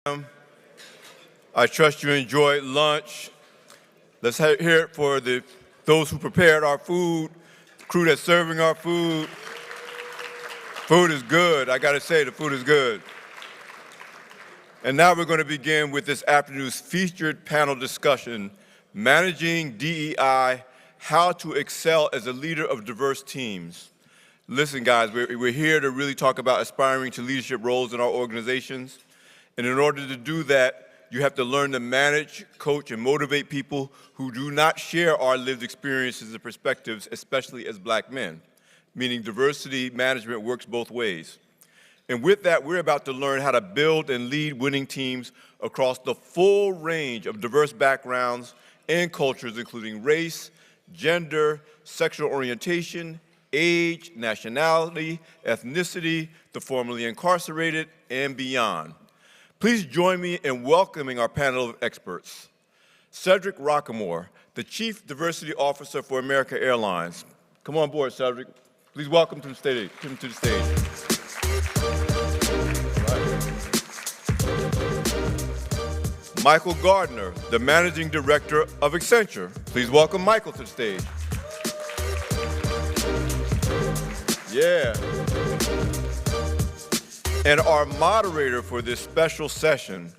I trust you enjoyed lunch. Let's hear it for those who prepared our food, the crew that's serving our food. Food is good. I gotta say, the food is good. And now we're going to begin with this afternoon's featured panel discussion, Managing DEI, How to Excel as a Leader of Diverse Teams. Listen, guys, we're here to really talk about aspiring to leadership roles in our organizations. And in order to do that, you have to learn to manage, coach, and motivate people who do not share our lived experiences and perspectives, especially as Black men, meaning diversity management works both ways. And with that, we're about to learn how to build and lead winning teams across the full range of diverse backgrounds and cultures, including race, gender, sexual orientation, age, nationality, ethnicity, the formerly incarcerated, and beyond. Please join me in welcoming our panel of experts. Cedric Rockamore, the Chief Diversity Officer for American Airlines. Come on board, Cedric. Please welcome to the stage. Michael Gardner, the Managing Director of Accenture. Please welcome Michael to the stage. Yeah. And our moderator for this special session,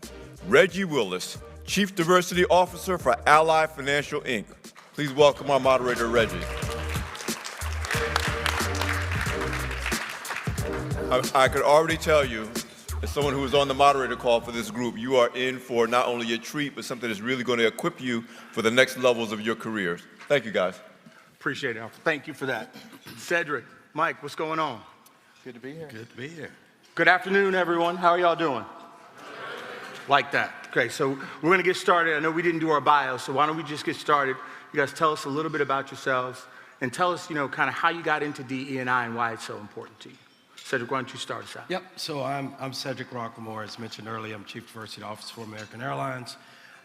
Reggie Willis, Chief Diversity Officer for Ally Financial, Inc. Please welcome our moderator, Reggie. I could already tell you, as someone who was on the moderator call for this group, you are in for not only a treat, but something that's really going to equip you for the next levels of your careers. Thank you, guys. Appreciate it. Thank you for that. Cedric, Mike, what's going on? Good to be here. Good to be here. Good afternoon, everyone. How are y'all doing? Like that. Okay, so we're going to get started. I know we didn't do our bio, so why don't we just get started? You guys tell us a little bit about yourselves and tell us, kind of how you got into DE&I and why it's so important to you. Cedric, why don't you start us out? Yep, so I'm Cedric Rockamore. As mentioned earlier, I'm Chief Diversity Officer for American Airlines.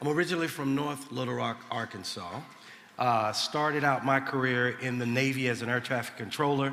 I'm originally from North Little Rock, Arkansas. Started out my career in the Navy as an air traffic controller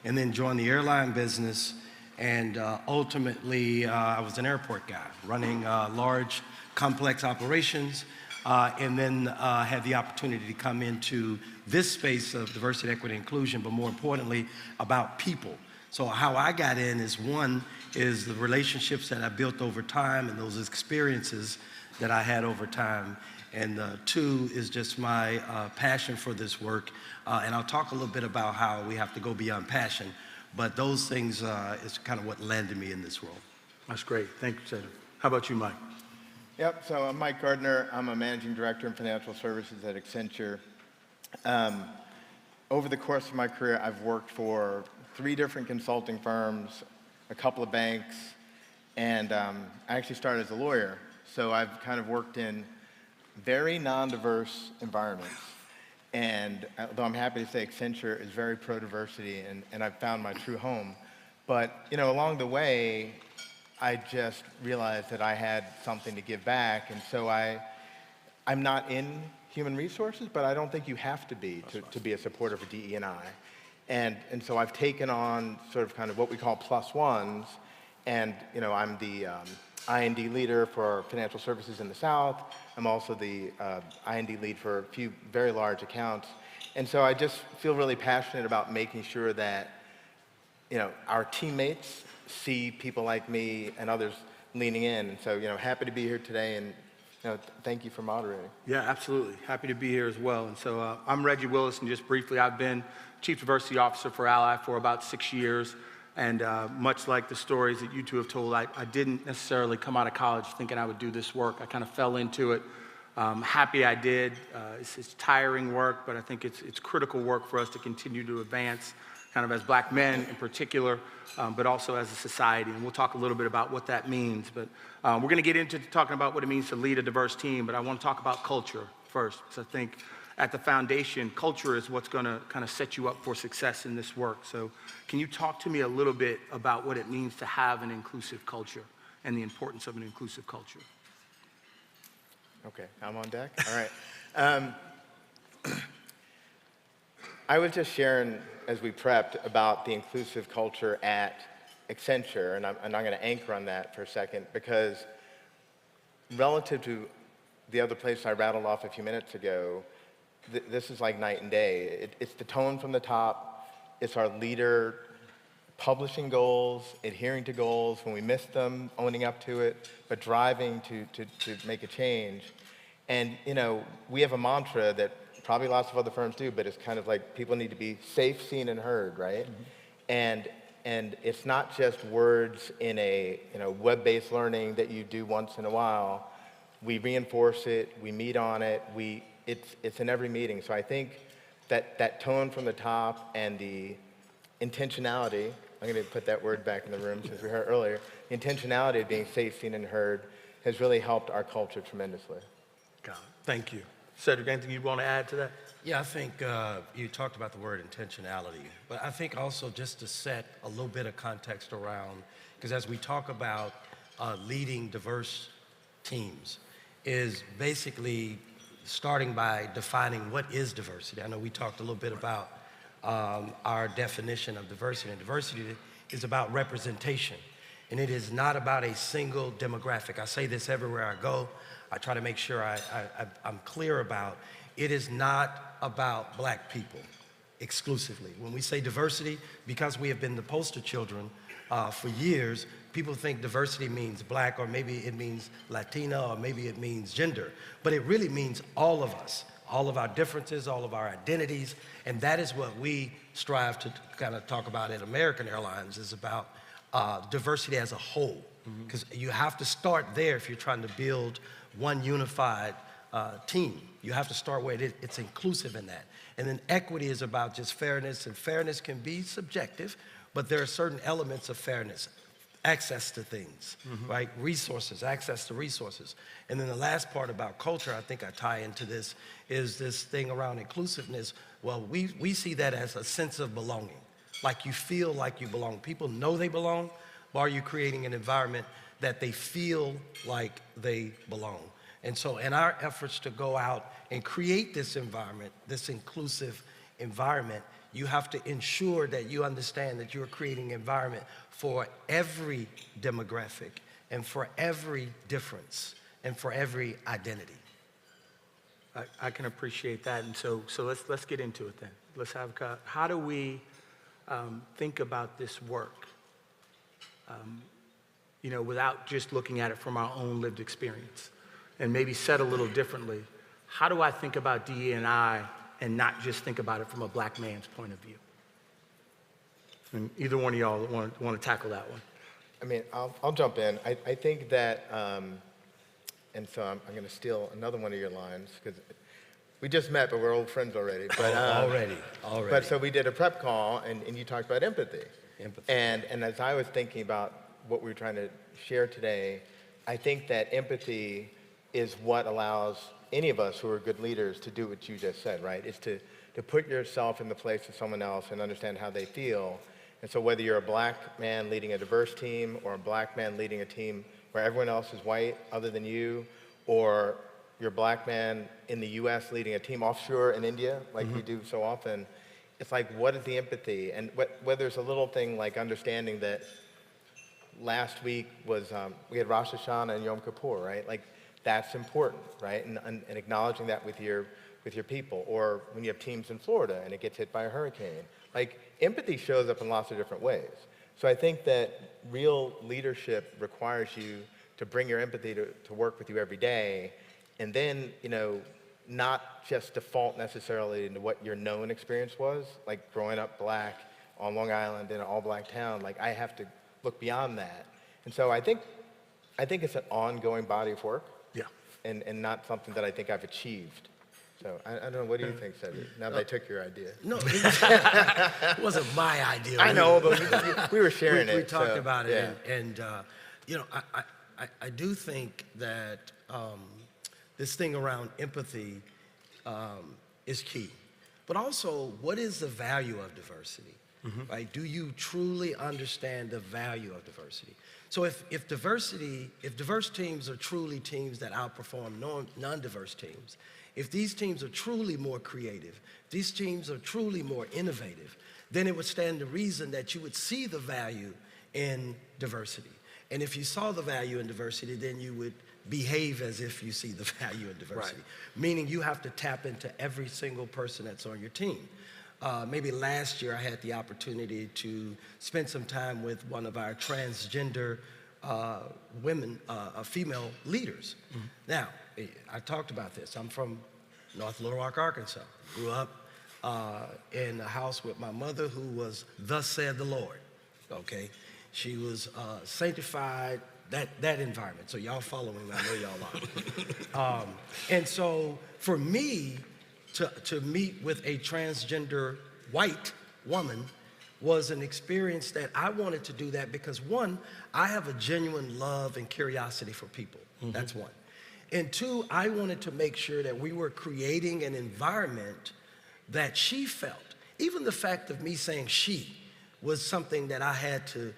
and then joined the airline business. And ultimately, I was an airport guy, running large, complex operations, and then had the opportunity to come into this space of diversity, equity, inclusion, but more importantly, about people. So how I got in is, one, is the relationships that I built over time and those experiences that I had over time. And two is just my passion for this work. And I'll talk a little bit about how we have to go beyond passion. But those things is kind of what landed me in this role. That's great. Thank you, Cedric. How about you, Mike? Yep, so I'm Mike Gardner. I'm a Managing Director in Financial Services at Accenture. Over the course of my career, I've worked for 3 different consulting firms, a couple of banks, and I actually started as a lawyer. So I've kind of worked in very non-diverse environments. And although I'm happy to say Accenture is very pro-diversity and I've found my true home. But along the way, I just realized that I had something to give back. And so I'm not in human resources, but I don't think you have to be to be a supporter for DE&I. And so I've taken on sort of kind of what we call plus ones. And I'm the I&D leader for financial services in the South. I'm also the I&D lead for a few very large accounts. And so I just feel really passionate about making sure that, our teammates see people like me and others leaning in. And so, happy to be here today and, thank you for moderating. Yeah, absolutely. Happy to be here as well. And so I'm Reggie Willis, and just briefly, I've been Chief Diversity Officer for Ally for about 6 years. And much like the stories that you two have told, I didn't necessarily come out of college thinking I would do this work. I kind of fell into it. Happy I did. It's tiring work, but I think it's critical work for us to continue to advance, kind of as Black men in particular, but also as a society. And we'll talk a little bit about what that means. But we're going to get into talking about what it means to lead a diverse team, but I want to talk about culture first, because I think at the foundation, culture is what's going to kind of set you up for success in this work. So can you talk to me a little bit about what it means to have an inclusive culture and the importance of an inclusive culture? Okay, I'm on deck. All right. I was just sharing, as we prepped, about the inclusive culture at Accenture, and I'm going to anchor on that for a second, because relative to the other place I rattled off a few minutes ago, this is like night and day. It's the tone from the top. It's our leader publishing goals, adhering to goals when we miss them, owning up to it, but driving to make a change. And we have a mantra that probably lots of other firms do, but it's kind of like people need to be safe, seen, and heard, right? Mm-hmm. And it's not just words in a web-based learning that you do once in a while. We reinforce it, we meet on it, it's in every meeting. So I think that tone from the top and the intentionality, I'm going to put that word back in the room since we heard earlier, the intentionality of being safe, seen, and heard has really helped our culture tremendously. Got it. Thank you. Cedric, anything you want to add to that? Yeah, I think you talked about the word intentionality, but I think also just to set a little bit of context around, because as we talk about leading diverse teams, is basically starting by defining what is diversity. I know we talked a little bit about our definition of diversity, and diversity is about representation, and it is not about a single demographic. I say this everywhere I go. I try to make sure I'm clear about it is not about black people exclusively. When we say diversity, because we have been the poster children for years, people think diversity means black, or maybe it means Latina, or maybe it means gender. But it really means all of us, all of our differences, all of our identities, and that is what we strive to kind of talk about at American Airlines, is about diversity as a whole. Because you have to start there if you're trying to build one unified team. You have to start where it's inclusive in that. And then equity is about just fairness, and fairness can be subjective, but there are certain elements of fairness. Access to things, right? Resources, access to resources. And then the last part about culture, I think I tie into this, is this thing around inclusiveness. Well, we see that as a sense of belonging. Like you feel like you belong. People know they belong, but are you creating an environment that they feel like they belong? And so in our efforts to go out and create this environment, this inclusive environment, you have to ensure that you understand that you're creating an environment for every demographic and for every difference and for every identity. I can appreciate that, and so let's get into it then. Let's have, how do we think about this work, without just looking at it from our own lived experience, and maybe said a little differently, how do I think about DE&I and not just think about it from a black man's point of view? And either one of y'all want to tackle that one. I mean, I'll jump in. I think that, and so I'm going to steal another one of your lines, because we just met, but we're old friends already. But, already. But so we did a prep call, and you talked about empathy. And as I was thinking about what we were trying to share today, I think that empathy is what allows any of us who are good leaders to do what you just said, right? It's to put yourself in the place of someone else and understand how they feel. And so whether you're a black man leading a diverse team, or a black man leading a team where everyone else is white other than you, or you're a black man in the US leading a team offshore in India, like we do so often, it's like, what is the empathy? And whether it's a little thing like understanding that last week was, we had Rosh Hashanah and Yom Kippur, right? Like, that's important, right? And acknowledging that with your people. Or when you have teams in Florida and it gets hit by a hurricane. Like, empathy shows up in lots of different ways. So I think that real leadership requires you to bring your empathy to work with you every day, and then, not just default necessarily into what your known experience was, like growing up black on Long Island in an all-black town. Like, I have to look beyond that. And so I think it's an ongoing body of work. Yeah. And not something that I think I've achieved. So I don't know, what do you think, Cedric? Now that I took your idea. No, it wasn't my idea. I know, but we were sharing it. We talked so, about it, yeah. and I do think that this thing around empathy is key. But also, what is the value of diversity? Right? Do you truly understand the value of diversity? So if diverse teams are truly teams that outperform non-diverse teams, if these teams are truly more creative, these teams are truly more innovative, then it would stand to reason that you would see the value in diversity. And if you saw the value in diversity, then you would behave as if you see the value in diversity. Meaning you have to tap into every single person that's on your team. Maybe last year I had the opportunity to spend some time with one of our transgender women, female leaders. Now, I talked about this. I'm from North Little Rock, Arkansas. Grew up in a house with my mother who was thus said the Lord, okay? She was sanctified, that environment. So y'all following me, I know y'all are. And so for me to meet with a transgender white woman was an experience that I wanted to do that because one, I have a genuine love and curiosity for people. That's one. And two, I wanted to make sure that we were creating an environment that she felt. Even the fact of me saying she was something that I had to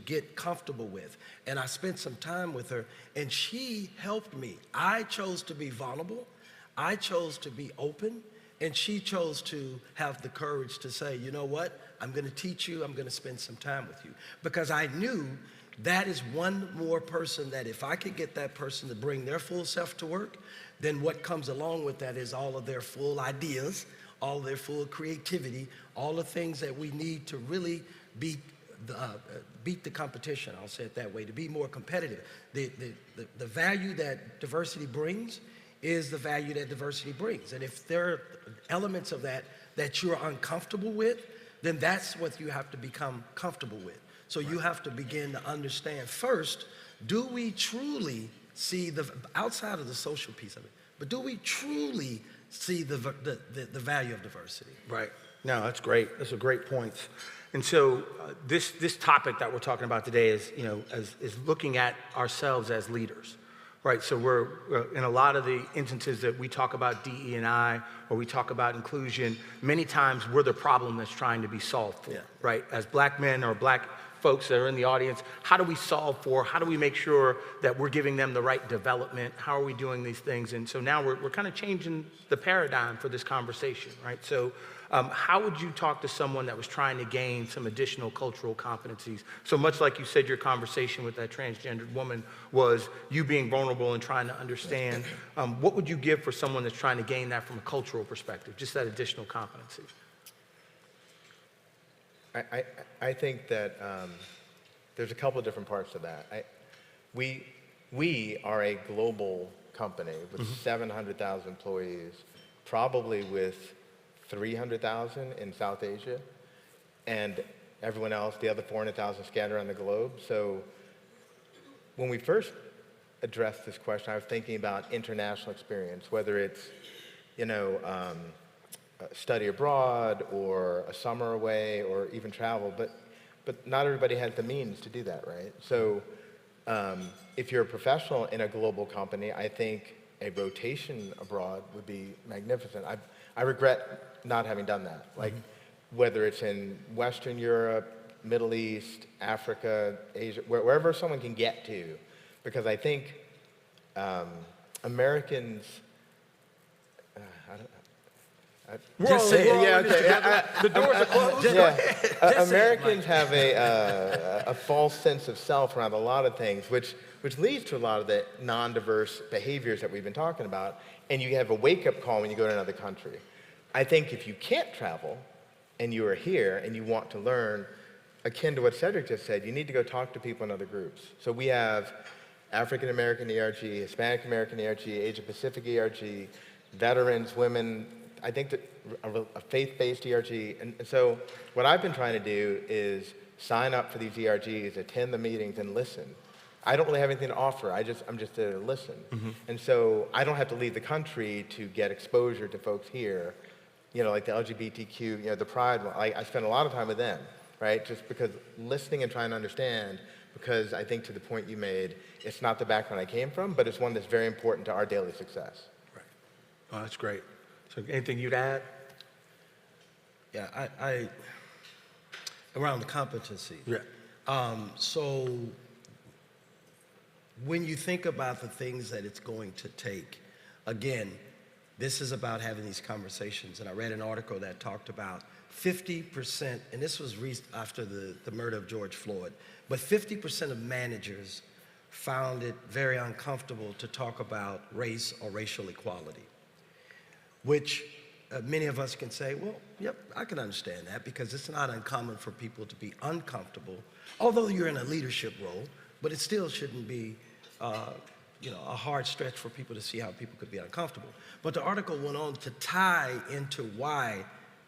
get comfortable with. And I spent some time with her and she helped me. I chose to be vulnerable. I chose to be open. And she chose to have the courage to say, you know what? I'm gonna teach you, I'm gonna spend some time with you. Because I knew that is one more person that if I could get that person to bring their full self to work, then what comes along with that is all of their full ideas, all of their full creativity, all the things that we need to really beat the competition, I'll say it that way, to be more competitive. The value that diversity brings is the value that diversity brings. And if there are elements of that that you're uncomfortable with, then that's what you have to become comfortable with. So you have to begin to understand first, do we truly see outside of the social piece of it, but do we truly see the value of diversity? Right. No, that's great. Those are great points. And so this topic that we're talking about today is, is looking at ourselves as leaders. Right, so we're in a lot of the instances that we talk about DE&I or we talk about inclusion, many times we're the problem that's trying to be solved for, right? As black men or black folks that are in the audience, how do we solve for, how do we make sure that we're giving them the right development? How are we doing these things? And so now we're kind of changing the paradigm for this conversation, right? So how would you talk to someone that was trying to gain some additional cultural competencies? So much like you said, your conversation with that transgendered woman was you being vulnerable and trying to understand. What would you give for someone that's trying to gain that from a cultural perspective, just that additional competency? I think that there's a couple of different parts to that. We are a global company with 700,000 employees, probably with 300,000 in South Asia, and everyone else, the other 400,000 scattered around the globe. So when we first addressed this question, I was thinking about international experience, whether it's, study abroad or a summer away or even travel, but not everybody has the means to do that, right? So if you're a professional in a global company, I think a rotation abroad would be magnificent. I regret not having done that. Like, whether it's in Western Europe, Middle East, Africa, Asia, wherever someone can get to, because I think Americans, The doors are closed. Americans have a false sense of self around a lot of things, which leads to a lot of the non-diverse behaviors that we've been talking about, and you have a wake-up call when you go to another country. I think if you can't travel, and you are here, and you want to learn, akin to what Cedric just said, you need to go talk to people in other groups. So we have African American ERG, Hispanic American ERG, Asia Pacific ERG, veterans, women, I think that a faith-based ERG. And so what I've been trying to do is sign up for these ERGs, attend the meetings, and listen. I don't really have anything to offer. I'm just there to listen. And so I don't have to leave the country to get exposure to folks here, like the LGBTQ, the Pride. I spend a lot of time with them, right? Just because listening and trying to understand, because I think to the point you made, it's not the background I came from, but it's one that's very important to our daily success. Right. Oh, that's great. So anything you'd add? Yeah, I around the competency. Yeah. So when you think about the things that it's going to take, again, this is about having these conversations. And I read an article that talked about 50%, and this was after the murder of George Floyd, but 50% of managers found it very uncomfortable to talk about race or racial equality, which many of us can say, well, yep, I can understand that because it's not uncommon for people to be uncomfortable, although you're in a leadership role, but it still shouldn't be a hard stretch for people to see how people could be uncomfortable. But the article went on to tie into why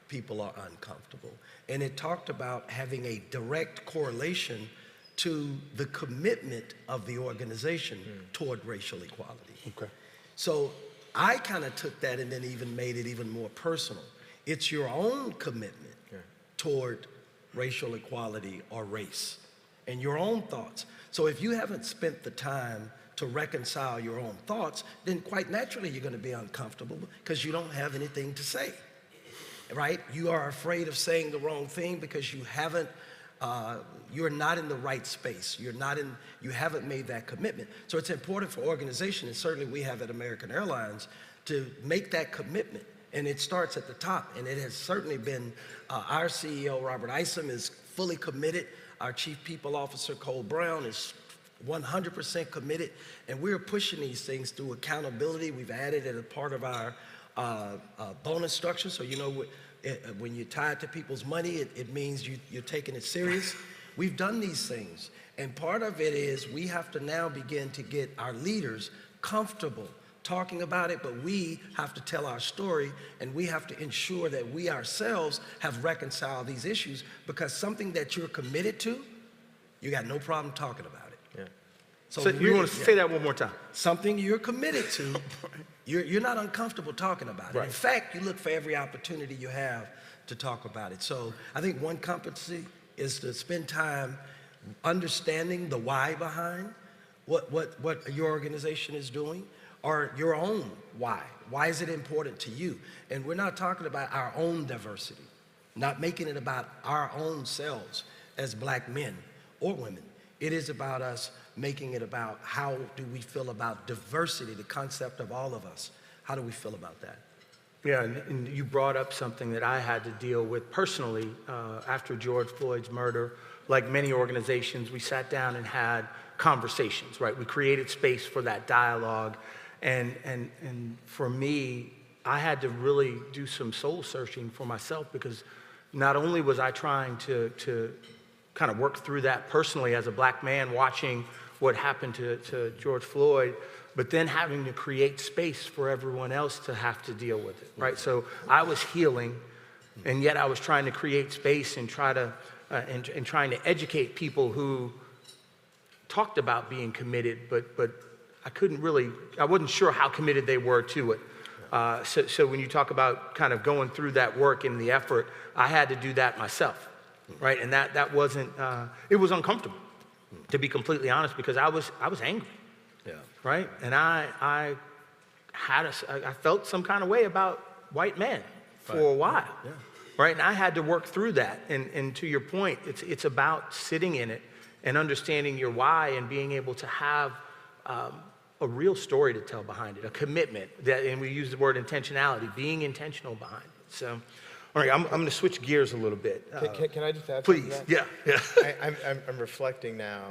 people are uncomfortable. And it talked about having a direct correlation to the commitment of the organization toward racial equality. Okay. So I kind of took that and then even made it even more personal. It's your own commitment toward racial equality or race and your own thoughts. So if you haven't spent the time to reconcile your own thoughts, then quite naturally you're going to be uncomfortable because you don't have anything to say, right? You are afraid of saying the wrong thing because you haven't, you're not in the right space. You haven't made that commitment. So it's important for organizations, and certainly we have at American Airlines, to make that commitment. And it starts at the top. And it has certainly been, our CEO, Robert Isom, is fully committed. Our Chief People Officer, Cole Brown, is 100% committed, and we're pushing these things through accountability. We've added it as part of our bonus structure, so when you tie it to people's money, it means you're taking it serious. We've done these things, and part of it is we have to now begin to get our leaders comfortable talking about it, but we have to tell our story, and we have to ensure that we ourselves have reconciled these issues, because something that you're committed to, you got no problem talking about it. So you want to say that one more time? Something you're committed to, you're not uncomfortable talking about it. Right. In fact, you look for every opportunity you have to talk about it. So I think one competency is to spend time understanding the why behind what your organization is doing, or your own why. Why is it important to you? And we're not talking about our own diversity, not making it about our own selves as Black men or women. It is about us making it about how do we feel about diversity, the concept of all of us. How do we feel about that? Yeah, and you brought up something that I had to deal with personally after George Floyd's murder. Like many organizations, we sat down and had conversations, right? We created space for that dialogue. And for me, I had to really do some soul searching for myself, because not only was I trying to kind of work through that personally as a Black man watching what happened to George Floyd, but then having to create space for everyone else to have to deal with it, right? So I was healing, and yet I was trying to create space and trying to educate people who talked about being committed, but I wasn't sure how committed they were to it. So when you talk about kind of going through that work and the effort, I had to do that myself, right? And that wasn't, it was uncomfortable, to be completely honest, because I was angry, right? And I felt some kind of way about white men for a while, right? And I had to work through that. And to your point, it's about sitting in it and understanding your why and being able to have a real story to tell behind it, a commitment, and we use the word intentionality, being intentional behind it. So, all right, I'm going to switch gears a little bit. Can I just add please, something to yeah. I'm reflecting now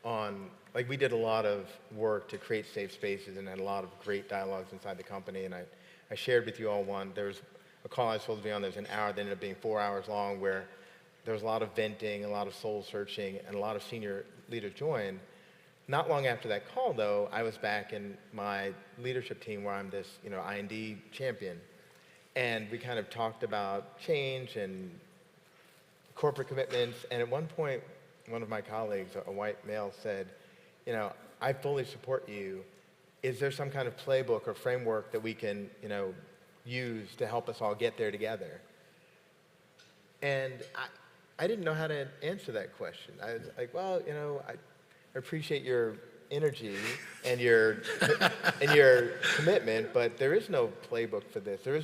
on, like, we did a lot of work to create safe spaces and had a lot of great dialogues inside the company, and I shared with you all one. There was a call I was supposed to be on, there was an hour that ended up being 4 hours long, where there was a lot of venting, a lot of soul searching, and a lot of senior leaders joined. Not long after that call, though, I was back in my leadership team where I'm this, I&D champion. And we kind of talked about change and corporate commitments. And at one point, one of my colleagues, a white male, said, I fully support you. Is there some kind of playbook or framework that we can, use to help us all get there together? And I didn't know how to answer that question. I was like, well, I appreciate your energy and your commitment, but there is no playbook for this. There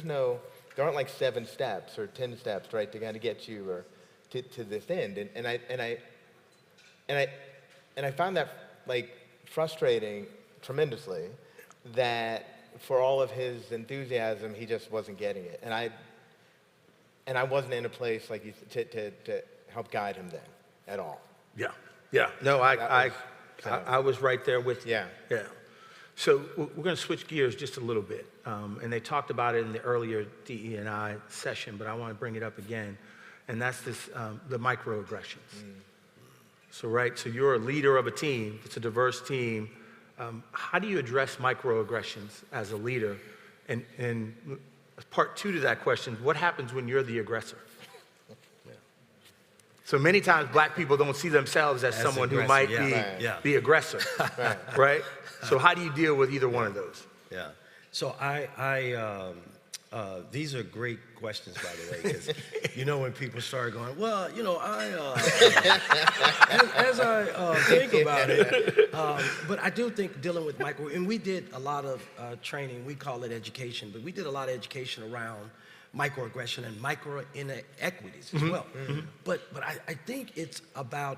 aren't like 7 steps or 10 steps, right, to kind of get you or to this end. And I found that like frustrating tremendously, that for all of his enthusiasm, he just wasn't getting it. And I wasn't in a place like to help guide him then at all. Yeah. No, I was right there with you. Yeah. Yeah. So we're going to switch gears just a little bit. And they talked about it in the earlier DE&I session, but I want to bring it up again. And that's this, the microaggressions. So, right, so you're a leader of a team. It's a diverse team. How do you address microaggressions as a leader? And part two to that question, what happens when you're the aggressor? So many times black people don't see themselves as someone who might be the aggressor, right? So how do you deal with either one of those? Yeah. So these are great questions, by the way, because when people start going, well, as I think about it, but I do think dealing with micro, and we did a lot of training, we call it education, but we did a lot of education around microaggression and micro inequities as well. But I think it's about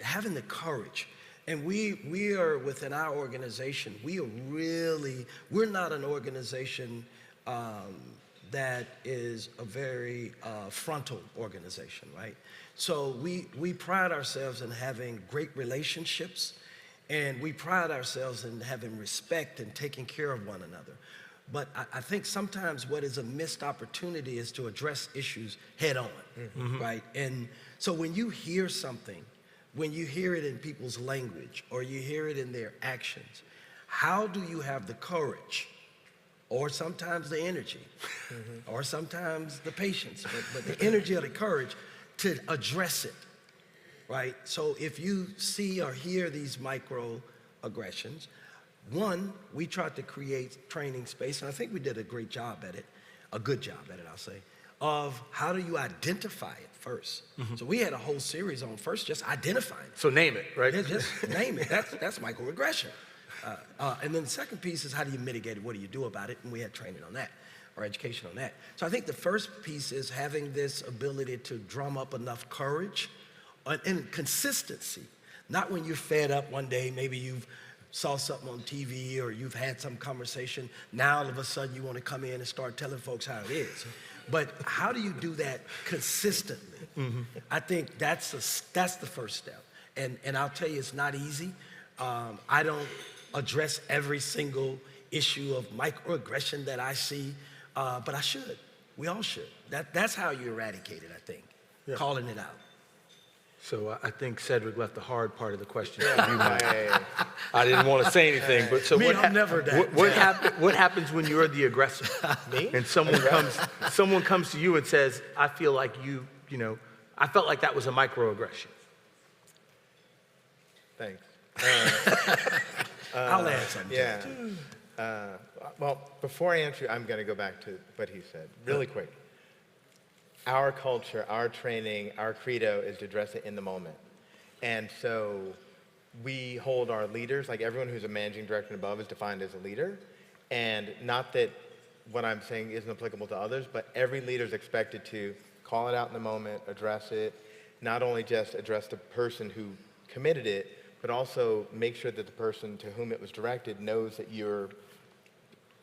having the courage. And we are within our organization, we're not an organization that is a very frontal organization, right? So we pride ourselves in having great relationships, and we pride ourselves in having respect and taking care of one another. But I think sometimes what is a missed opportunity is to address issues head on, right? And so when you hear something, when you hear it in people's language or you hear it in their actions, how do you have the courage, or sometimes the energy, or sometimes the patience, but the energy or the courage to address it, right? So if you see or hear these microaggressions, one, we tried to create training space, and I think we did a great job at it, a good job at it, I'll say, of how do you identify it first. So we had a whole series on first just identifying it. So name it, right? Yeah, just name it. That's microaggression. And then the second piece is how do you mitigate it? What do you do about it? And we had training on that, or education on that. So I think the first piece is having this ability to drum up enough courage and consistency. Not when you're fed up one day, maybe you've saw something on TV or you've had some conversation, now all of a sudden you want to come in and start telling folks how it is. But how do you do that consistently? I think that's the first step. And I'll tell you, it's not easy. I don't address every single issue of microaggression that I see, but I should. We all should. That's how you eradicate it, I think, calling it out. So I think Cedric left the hard part of the question for you, Mike. I didn't want to say anything, but so what happens when you're the aggressor? Me? And someone comes to you and says, I feel like I felt like that was a microaggression. Thanks. I'll add something. Yeah. Well, before I answer, I'm going to go back to what he said really quick. Our culture, our training, our credo is to address it in the moment. And so we hold our leaders, like everyone who's a managing director and above is defined as a leader. And not that what I'm saying isn't applicable to others, but every leader is expected to call it out in the moment, address it, not only just address the person who committed it, but also make sure that the person to whom it was directed knows that you're,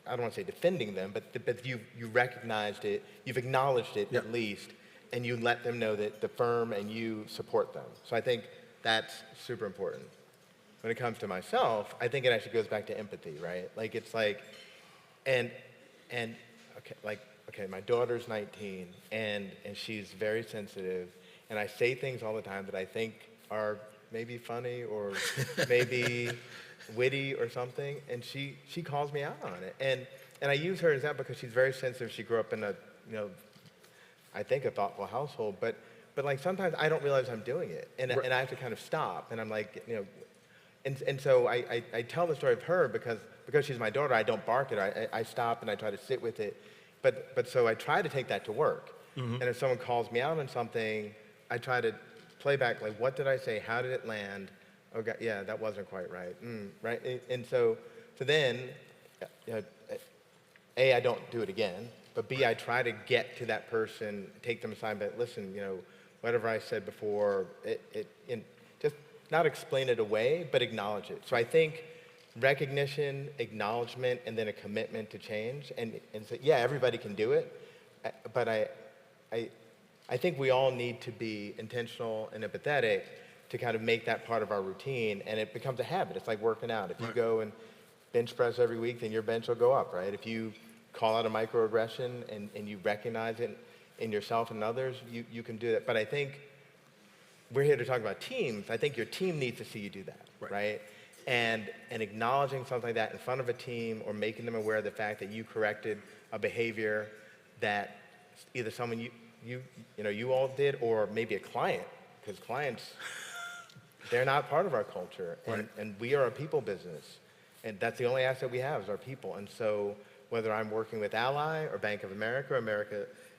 I don't want to say defending them, but you recognized it, you've acknowledged it at least, and you let them know that the firm and you support them. So I think that's super important. When it comes to myself, I think it actually goes back to empathy, right? Like it's like, okay, my daughter's 19 and she's very sensitive, and I say things all the time that I think are maybe funny or maybe witty or something, and she calls me out on it. And I use her as that because she's very sensitive. She grew up in a, I think a thoughtful household, but like sometimes I don't realize I'm doing it, and I have to kind of stop, and I'm like, and so I tell the story of her because she's my daughter. I don't bark at her. I stop and I try to sit with it, but so I try to take that to work. And if someone calls me out on something, I try to play back, like, what did I say? How did it land? Oh, God, yeah, that wasn't quite right. Right? And so then, A, I don't do it again, but B, I try to get to that person, take them aside, but listen, whatever I said before, just not explain it away, but acknowledge it. So I think recognition, acknowledgement, and then a commitment to change. And so, yeah, everybody can do it, but I think we all need to be intentional and empathetic to kind of make that part of our routine, and it becomes a habit. It's like working out. If you go and bench press every week, then your bench will go up, right? If you call out a microaggression and you recognize it in yourself and others, you can do that. But I think we're here to talk about teams. I think your team needs to see you do that, right? And acknowledging something like that in front of a team, or making them aware of the fact that you corrected a behavior that either someone you all did, or maybe a client, because clients, they're not part of our culture, and we are a people business, and that's the only asset we have is our people. And so whether I'm working with Ally or Bank of America,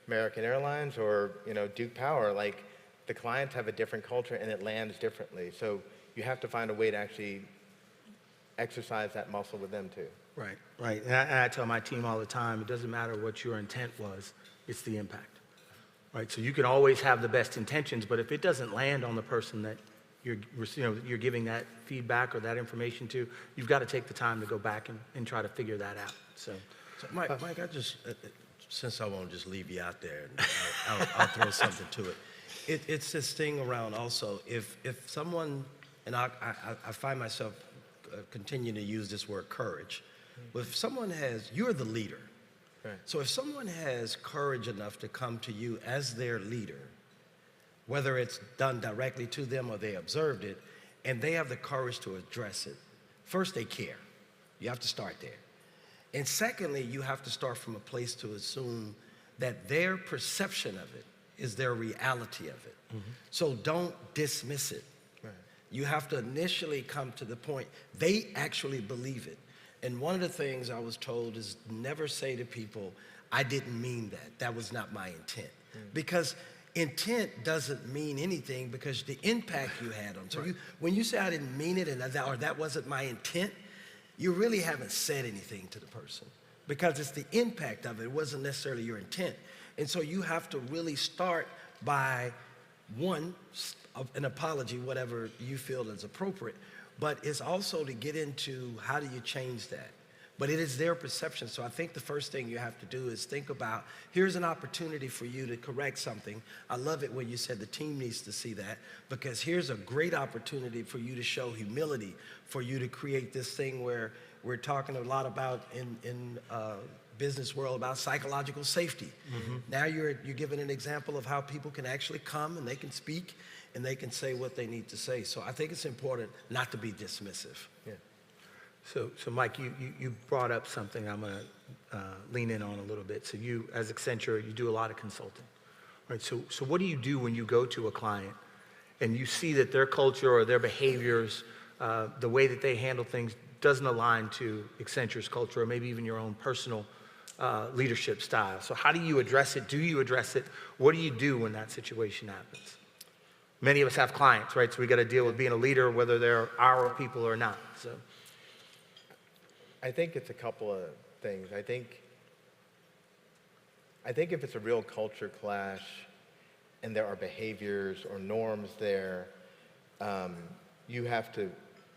American Airlines, or Duke Power, like, the clients have a different culture and it lands differently. So you have to find a way to actually exercise that muscle with them too. Right. And I tell my team all the time, it doesn't matter what your intent was, it's the impact. Right. So you can always have the best intentions, but if it doesn't land on the person that you're giving that feedback or that information to, you've got to take the time to go back and try to figure that out. So Mike, I just, since I won't just leave you out there, I'll throw something to it. It's this thing around also, if someone, and I find myself continuing to use this word courage, but if someone you're the leader. Right. So if someone has courage enough to come to you as their leader, whether it's done directly to them or they observed it, and they have the courage to address it, first, they care. You have to start there. And secondly, you have to start from a place to assume that their perception of it is their reality of it. So don't dismiss it. You have to initially come to the point they actually believe it. And one of the things I was told is never say to people, I didn't mean that. That was not my intent. Because intent doesn't mean anything, because the impact you had on. So when you say I didn't mean it, or that wasn't my intent, you really haven't said anything to the person, because it's the impact of it. It wasn't necessarily your intent. And so you have to really start by, one, an apology, whatever you feel is appropriate, but it's also to get into how do you change that. But it is their perception. So I think the first thing you have to do is think about, here's an opportunity for you to correct something. I love it when you said the team needs to see that, because here's a great opportunity for you to show humility, for you to create this thing where we're talking a lot about in business world about psychological safety. Now you're giving an example of how people can actually come and they can speak and they can say what they need to say. So I think it's important not to be dismissive. Yeah. So Mike, you brought up something I'm going to lean in on a little bit. So you, as Accenture, you do a lot of consulting, right? So what do you do when you go to a client and you see that their culture or their behaviors, the way that they handle things doesn't align to Accenture's culture, or maybe even your own personal leadership style? So how do you address it? Do you address it? What do you do when that situation happens? Many of us have clients, right? So we got to deal with being a leader, whether they're our people or not. So I think it's a couple of things. I think if it's a real culture clash and there are behaviors or norms there, you have to,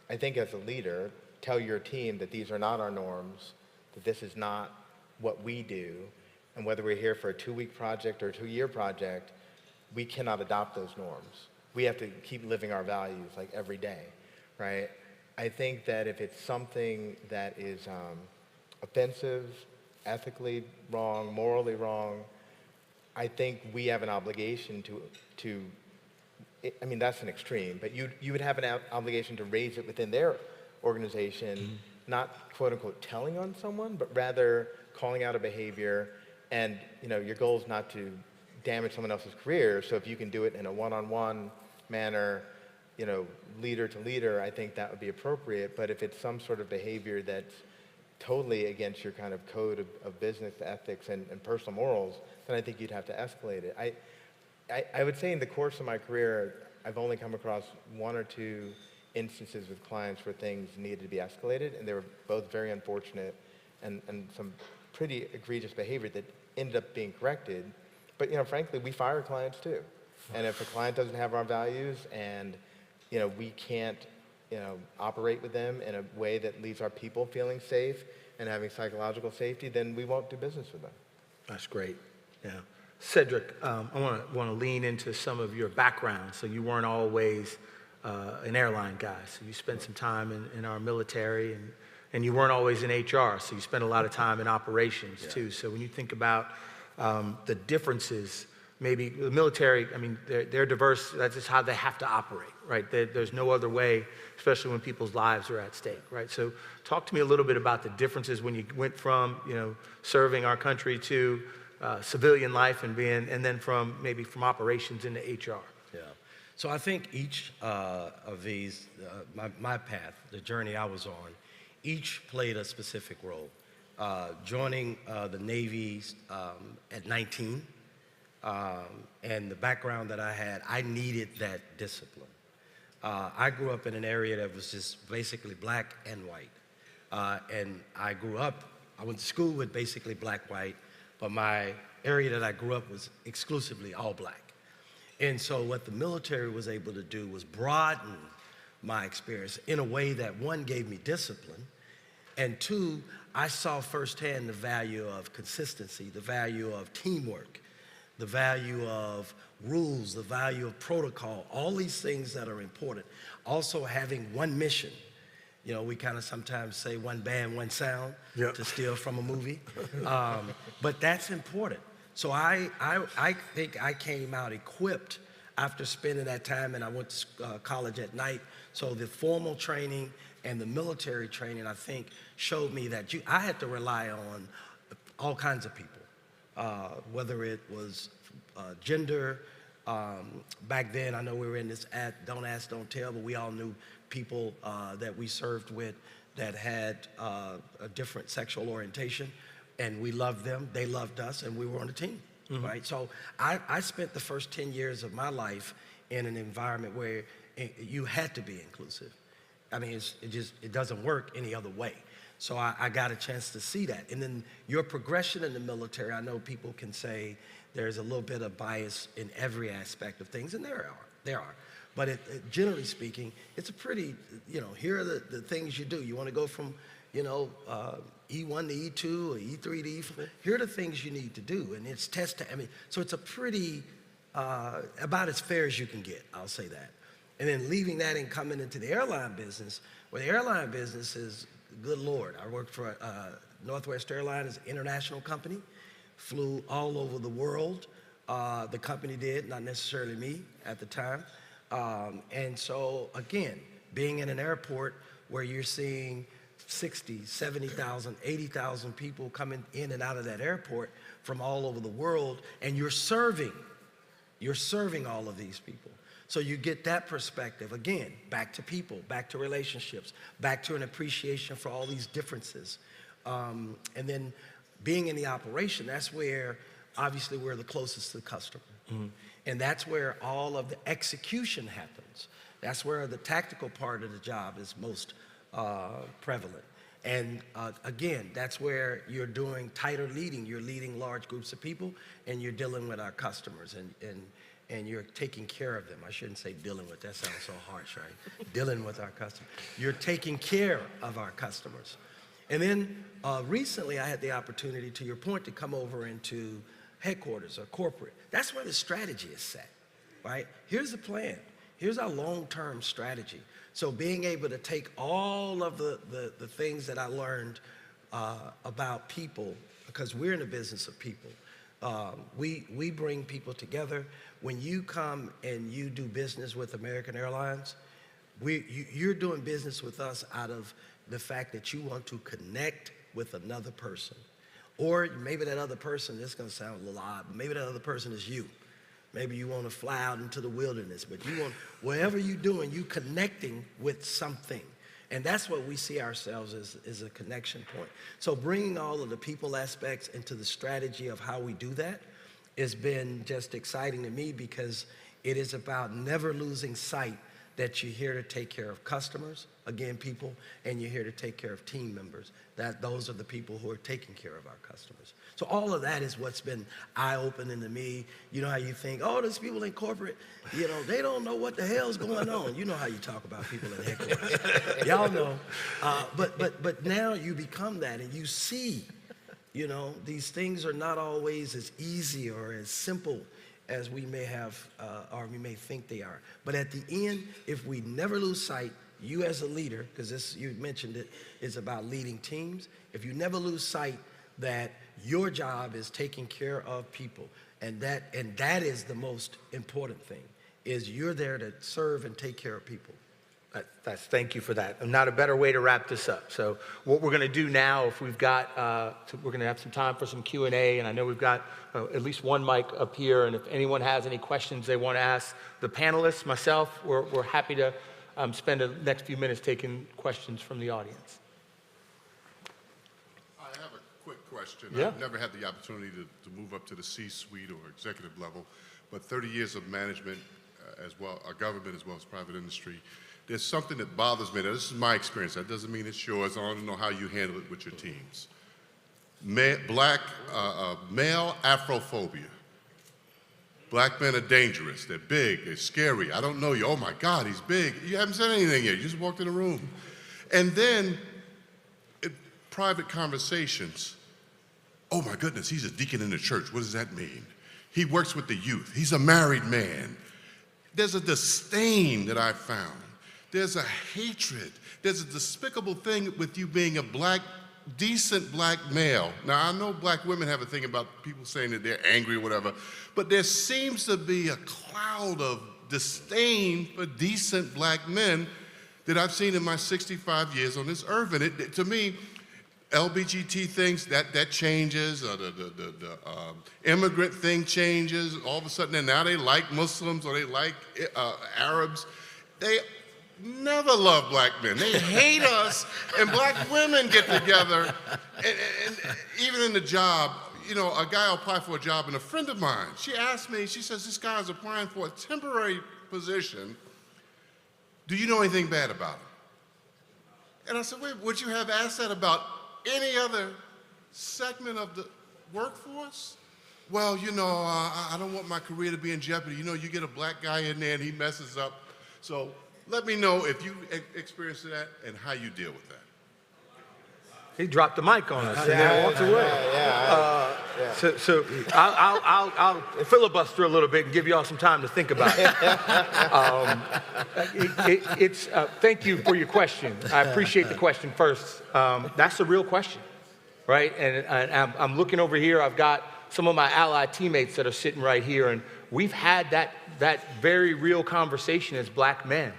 I think as a leader, tell your team that these are not our norms, that this is not what we do, and whether we're here for a 2-week project or a 2-year project, we cannot adopt those norms. We have to keep living our values like every day, right? I think that if it's something that is offensive, ethically wrong, morally wrong, I think we have an obligation to I mean, that's an extreme, but you would have an obligation to raise it within their organization, not quote unquote telling on someone, but rather calling out a behavior. And your goal is not to damage someone else's career. So if you can do it in a one-on-one manner, leader to leader, I think that would be appropriate. But if it's some sort of behavior that's totally against your kind of code of business ethics and personal morals, then I think you'd have to escalate it. I would say in the course of my career, I've only come across 1 or 2 instances with clients where things needed to be escalated, and they were both very unfortunate and some pretty egregious behavior that ended up being corrected. But frankly, we fire clients too. And if a client doesn't have our values and we can't operate with them in a way that leaves our people feeling safe and having psychological safety, then we won't do business with them. that's great. Yeah. Cedric, I want to lean into some of your background. So you weren't always an airline guy, so you spent some time in our military, and you weren't always in HR, so you spent a lot of time in operations too. So when you think about the differences, maybe the military, I mean, they're diverse. That's just how they have to operate, right? There's no other way, especially when people's lives are at stake, right? So talk to me a little bit about the differences when you went from, serving our country to civilian life and then from operations into HR. Yeah. So I think each of these, my path, the journey I was on, each played a specific role. Joining the Navy at 19, and the background that I had, I needed that discipline. I grew up in an area that was just basically black and white. And I went to school with basically black, white, but my area that I grew up was exclusively all black. And so what the military was able to do was broaden my experience in a way that, one, gave me discipline, and two, I saw firsthand the value of consistency, the value of teamwork, the value of rules, the value of protocol, all these things that are important. Also having one mission. We kind of sometimes say one band, one sound, to steal from a movie. But that's important. So I think I came out equipped after spending that time, and I went to college at night. So the formal training and the military training, I think, showed me that I had to rely on all kinds of people, whether it was gender. Back then, I know we were in this don't ask, don't tell, but we all knew people that we served with that had a different sexual orientation, and we loved them, they loved us, and we were on a team, right? So I spent the first 10 years of my life in an environment where you had to be inclusive. I mean, it doesn't work any other way. So I got a chance to see that. And then your progression in the military, I know people can say there's a little bit of bias in every aspect of things, and there are. But generally speaking, it's a pretty, here are the things you do. You want to go from, E1 to E2 or E3 to E4. Here are the things you need to do, and it's so it's a pretty, about as fair as you can get, I'll say that. And then leaving that and coming into the airline business, well, the airline business is, good Lord, I worked for Northwest Airlines, an international company, flew all over the world. The company did, not necessarily me at the time. And so, again, being in an airport where you're seeing 60, 70,000, 80,000 people coming in and out of that airport from all over the world, and you're serving all of these people. So you get that perspective, again, back to people, back to relationships, back to an appreciation for all these differences. And then being in the operation, that's where, obviously, we're the closest to the customer. And that's where all of the execution happens. That's where the tactical part of the job is most prevalent. And again, that's where you're doing tighter leading. You're leading large groups of people, and you're dealing with our customers, and you're taking care of them. I shouldn't say dealing with, that sounds so harsh, right? Dealing with our customers. You're taking care of our customers. And then recently I had the opportunity, to your point, to come over into headquarters or corporate. That's where the strategy is set, right? Here's the plan. Here's our long-term strategy. So being able to take all of the things that I learned about people, because we're in the business of people. We bring people together. When you come and you do business with American Airlines, you're doing business with us out of the fact that you want to connect with another person. Or maybe that other person, this is gonna sound a little odd, but maybe that other person is you. Maybe you want to fly out into the wilderness, but you want, wherever you're doing, you connecting with something. And that's what we see ourselves as a connection point. So bringing all of the people aspects into the strategy of how we do that has been just exciting to me, because it is about never losing sight that you're here to take care of customers, again, people, and you're here to take care of team members. Those are the people who are taking care of our customers. So all of that is what's been eye-opening to me. You know how you think, oh, there's people in corporate, they don't know what the hell's going on. You know how you talk about people in headquarters. Y'all know. But now you become that, and you see, these things are not always as easy or as simple as we may have, or we may think they are. But at the end, if we never lose sight, you as a leader, because this, you mentioned it, is about leading teams. If you never lose sight that your job is taking care of people, and that is the most important thing, is you're there to serve and take care of people. Thank you for that. Not a better way to wrap this up. So what we're going to do now, if we've got, we're going to have some time for some Q&A, and I know we've got at least one mic up here, and if anyone has any questions they want to ask the panelists, myself, we're happy to spend the next few minutes taking questions from the audience. I have a quick question. Yeah. I've never had the opportunity to move up to the C-suite or executive level, but 30 years of management as well, government as well as private industry. There's something that bothers me. Now, this is my experience. That doesn't mean it's yours. I want to know how you handle it with your teams. Male Afrophobia. Black men are dangerous. They're big. They're scary. I don't know you. Oh, my God, he's big. You haven't said anything yet. You just walked in the room. And then, in private conversations, oh, my goodness, he's a deacon in the church. What does that mean? He works with the youth. He's a married man. There's a disdain that I've found. There's a hatred. There's a despicable thing with you being a black, decent black male. Now, I know black women have a thing about people saying that they're angry or whatever, but there seems to be a cloud of disdain for decent black men that I've seen in my 65 years on this earth. And to me, LBGT things, that changes, the immigrant thing changes, all of a sudden, and now they like Muslims or they like Arabs. They never love black men. They hate us, and black women get together, and even in the job, you know, a guy will apply for a job, and a friend of mine, she asked me, she says, this guy's applying for a temporary position. Do you know anything bad about him? And I said, wait, would you have asked that about any other segment of the workforce? Well, you know, I don't want my career to be in jeopardy. You know, you get a black guy in there and he messes up. So let me know if you experienced that and how you deal with that. He dropped the mic on us and then walked away. So I'll filibuster a little bit and give you all some time to think about it. Thank you for your question. I appreciate the question first. That's a real question, right? And I'm looking over here. I've got some of my allied teammates that are sitting right here, and we've had that very real conversation as black men.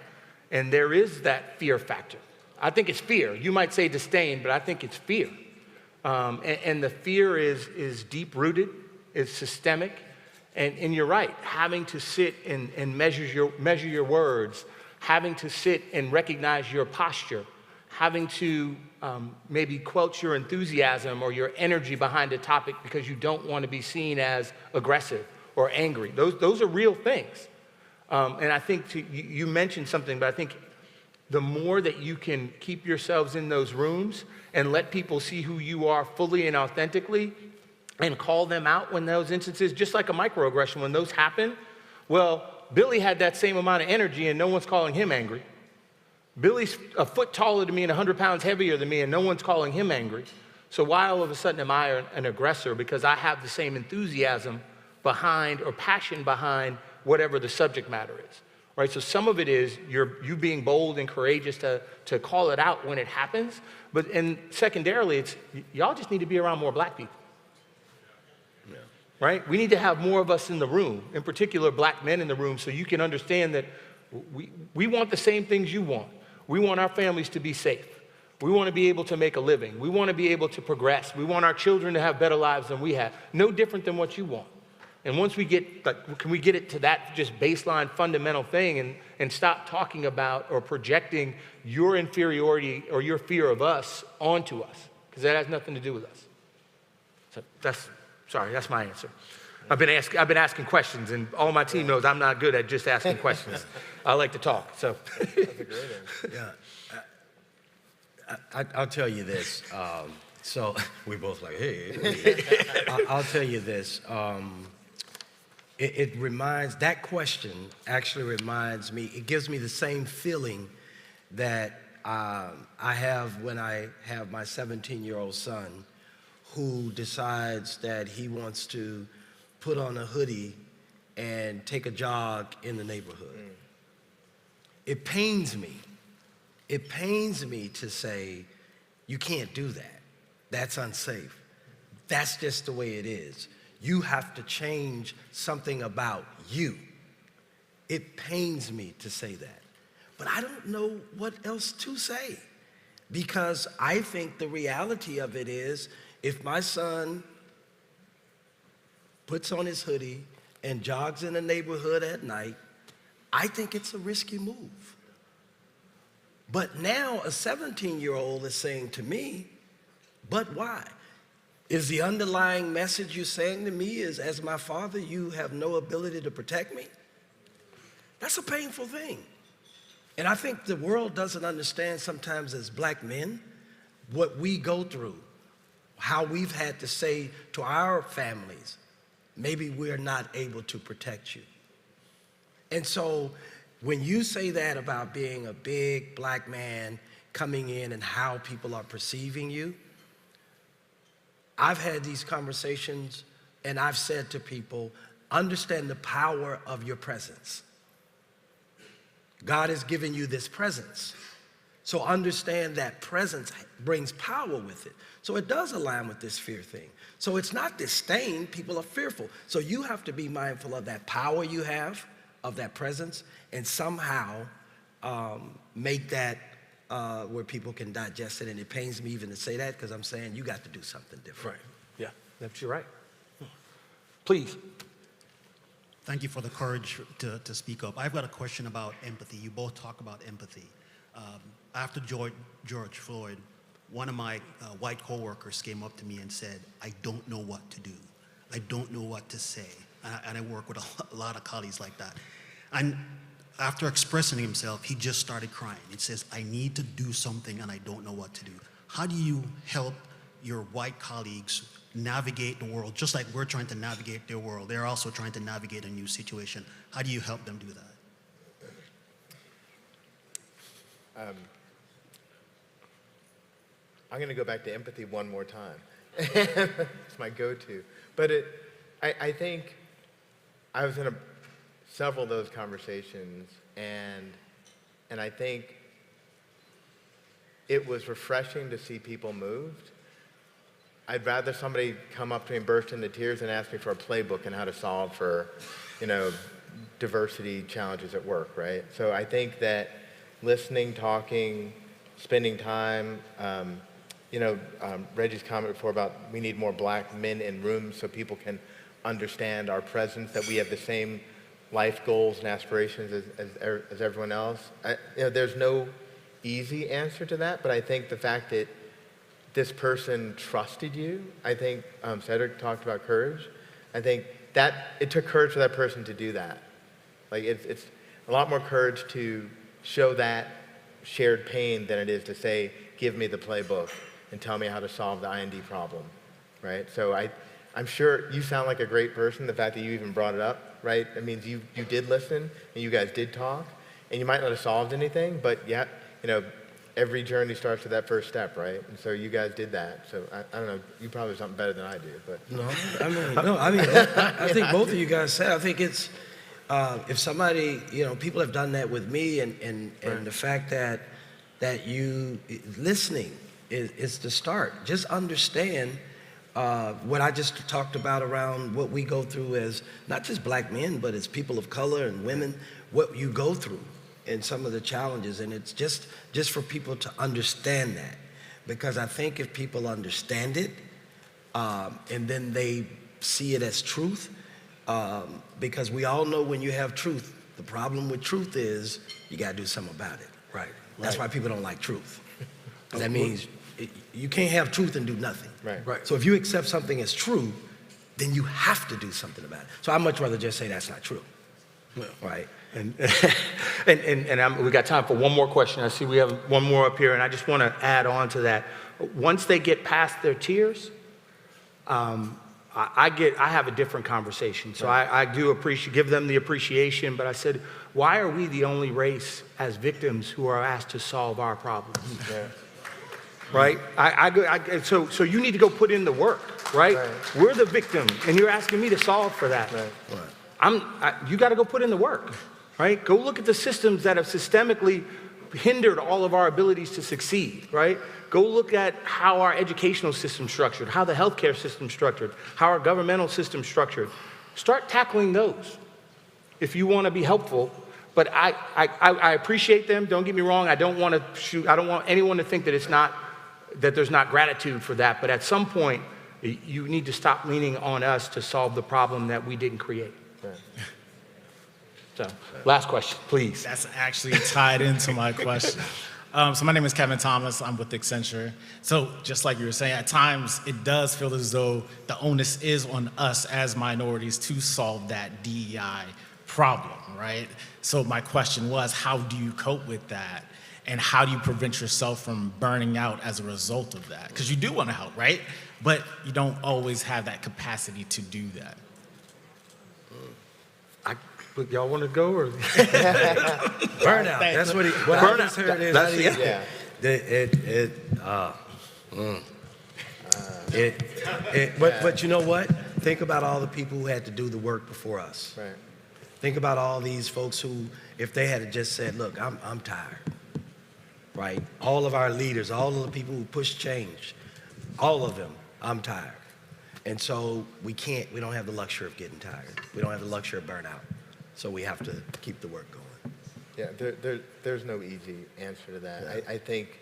And there is that fear factor. I think it's fear. You might say disdain, but I think it's fear. And the fear is deep-rooted, it's systemic, and you're right, having to sit and measure your words, having to sit and recognize your posture, having to maybe quelch your enthusiasm or your energy behind a topic because you don't want to be seen as aggressive or angry. Those are real things. And I think you mentioned something, but I think the more that you can keep yourselves in those rooms and let people see who you are fully and authentically and call them out when those instances, just like a microaggression, when those happen, well, Billy had that same amount of energy and no one's calling him angry. Billy's a foot taller than me and 100 pounds heavier than me and no one's calling him angry. So why all of a sudden am I an aggressor? Because I have the same enthusiasm behind or passion behind whatever the subject matter is. Right, so some of it is you being bold and courageous to call it out when it happens, and secondarily, it's y'all just need to be around more black people. Yeah. Right? We need to have more of us in the room, in particular black men in the room, so you can understand that we want the same things you want. We want our families to be safe. We want to be able to make a living. We want to be able to progress. We want our children to have better lives than we have. No different than what you want. And once we get, can we get it to that just baseline fundamental thing and stop talking about or projecting your inferiority or your fear of us onto us? Because that has nothing to do with us. So that's my answer. I've been asking questions, and all my team knows I'm not good at just asking questions. I like to talk, so. That's a great answer. Yeah. I'll tell you this. So we're both like, hey. I'll tell you this. That question actually reminds me, it gives me the same feeling that I have when I have my 17-year-old son who decides that he wants to put on a hoodie and take a jog in the neighborhood. It pains me. It pains me to say, you can't do that. That's unsafe. That's just the way it is. You have to change something about you. It pains me to say that. But I don't know what else to say, because I think the reality of it is, if my son puts on his hoodie and jogs in the neighborhood at night, I think it's a risky move. But now a 17-year-old is saying to me, but why? Is the underlying message you're saying to me is, as my father, you have no ability to protect me? That's a painful thing. And I think the world doesn't understand sometimes as black men what we go through, how we've had to say to our families, maybe we're not able to protect you. And so when you say that about being a big black man coming in and how people are perceiving you, I've had these conversations and I've said to people, understand the power of your presence. God has given you this presence. So understand that presence brings power with it. So it does align with this fear thing. So it's not disdain, people are fearful. So you have to be mindful of that power you have, of that presence, and somehow make that where people can digest it. And it pains me even to say that, because I'm saying you got to do something different. Right. Yeah, that's you're right. Please. Thank you for the courage to speak up. I've got a question about empathy. You both talk about empathy. After George Floyd, one of my white coworkers came up to me and said, I don't know what to do. I don't know what to say. And I work with a lot of colleagues like that. And after expressing himself, he just started crying. He says, I need to do something and I don't know what to do. How do you help your white colleagues navigate the world, just like we're trying to navigate their world? They're also trying to navigate a new situation. How do you help them do that? I'm going to go back to empathy one more time. It's my go-to. But I think I was in several of those conversations, and I think it was refreshing to see people moved. I'd rather somebody come up to me and burst into tears and ask me for a playbook and how to solve for, diversity challenges at work, right? So I think that listening, talking, spending time, Reggie's comment before about we need more black men in rooms so people can understand our presence, that we have the same life goals and aspirations as everyone else. There's no easy answer to that, but I think the fact that this person trusted you, I think Cedric talked about courage. I think that it took courage for that person to do that. Like it's a lot more courage to show that shared pain than it is to say, give me the playbook and tell me how to solve the IND problem, right? So I'm sure you sound like a great person. The fact that you even brought it up, right? It means you did listen and you guys did talk, and you might not have solved anything, but yeah, every journey starts with that first step, right? And so you guys did that. So I don't know, you probably have something better than I do, but. I think both of you guys said, I think it's, if somebody, people have done that with me, and the fact that you listening is the start. Just understand what I just talked about around what we go through as not just black men, but as people of color and women, what you go through and some of the challenges. And it's just for people to understand that. Because I think if people understand it, and then they see it as truth, because we all know when you have truth, the problem with truth is you got to do something about it. Right. That's why people don't like truth. That means you can't have truth and do nothing. Right. So if you accept something as true, then you have to do something about it. So I'd much rather just say that's not true. Right. And we got time for one more question. I see we have one more up here, and I just want to add on to that. Once they get past their tears, I have a different conversation. So I do give them the appreciation, but I said, why are we the only race as victims who are asked to solve our problems? Yeah. Right? So you need to go put in the work, right? We're the victim, and you're asking me to solve for that. Right. you got to go put in the work, right? Go look at the systems that have systemically hindered all of our abilities to succeed, right? Go look at how our educational system's structured, how the healthcare system's structured, how our governmental system's structured. Start tackling those if you want to be helpful. But I appreciate them. Don't get me wrong. I don't want anyone to think that there's not gratitude for that. But at some point, you need to stop leaning on us to solve the problem that we didn't create. Right. So, last question, please. That's actually tied into my question. So my name is Kevin Thomas. I'm with Accenture. So just like you were saying, at times it does feel as though the onus is on us as minorities to solve that DEI problem, right? So my question was, how do you cope with that? And how do you prevent yourself from burning out as a result of that? Because you do want to help, right? But you don't always have that capacity to do that. Y'all want to go or? Burnout. That's what I just heard is. That's But you know what? Think about all the people who had to do the work before us. Right. Think about all these folks who, if they had just said, look, I'm tired, right? All of our leaders, all of the people who push change, all of them, I'm tired. And so we don't have the luxury of getting tired. We don't have the luxury of burnout. So we have to keep the work going. Yeah, there's no easy answer to that. Yeah. I think,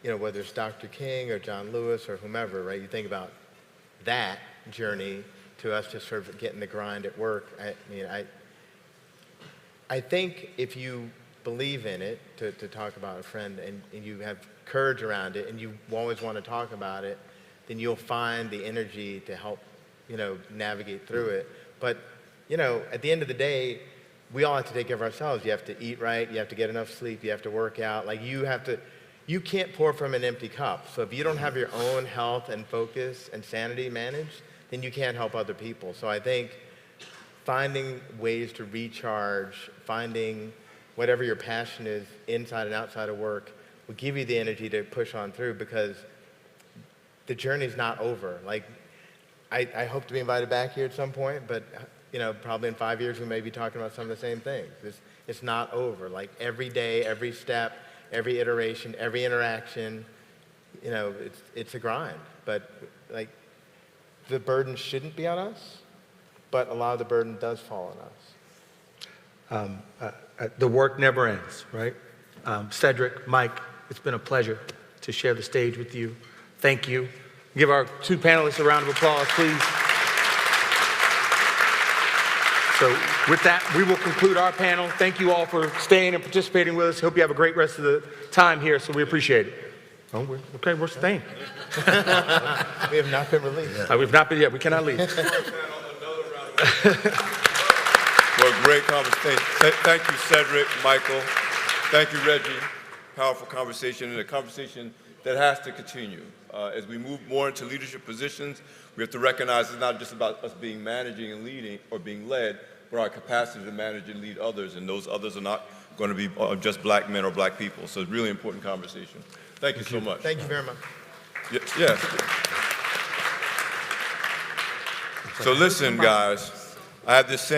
whether it's Dr. King or John Lewis or whomever, right? You think about that journey to us just sort of getting the grind at work. I think if you believe in it, to talk about a friend, and you have courage around it, and you always want to talk about it, then you'll find the energy to help, navigate through it. But at the end of the day, we all have to take care of ourselves. You have to eat right. You have to get enough sleep. You have to work out. You can't pour from an empty cup. So if you don't have your own health and focus and sanity managed, then you can't help other people. So I think finding ways to recharge, finding whatever your passion is inside and outside of work will give you the energy to push on through, because the journey's not over. I hope to be invited back here at some point, but probably in 5 years we may be talking about some of the same things. It's not over. Every day, every step, every iteration, every interaction, it's a grind. But the burden shouldn't be on us, but a lot of the burden does fall on us. The work never ends, right? Cedric, Mike, it's been a pleasure to share the stage with you. Thank you. Give our two panelists a round of applause, please. So with that, we will conclude our panel. Thank you all for staying and participating with us. Hope you have a great rest of the time here, so we appreciate it. Oh, we're staying. We have not been released. We've not been yet. We cannot leave. Well, great conversation. Thank you, Cedric, Michael. Thank you, Reggie. Powerful conversation, and a conversation that has to continue. As we move more into leadership positions, we have to recognize it's not just about us being managing and leading or being led, but our capacity to manage and lead others, and those others are not going to be just black men or black people. So it's a really important conversation. Thank you so much. Thank you very much. Yes. So listen, guys, I have this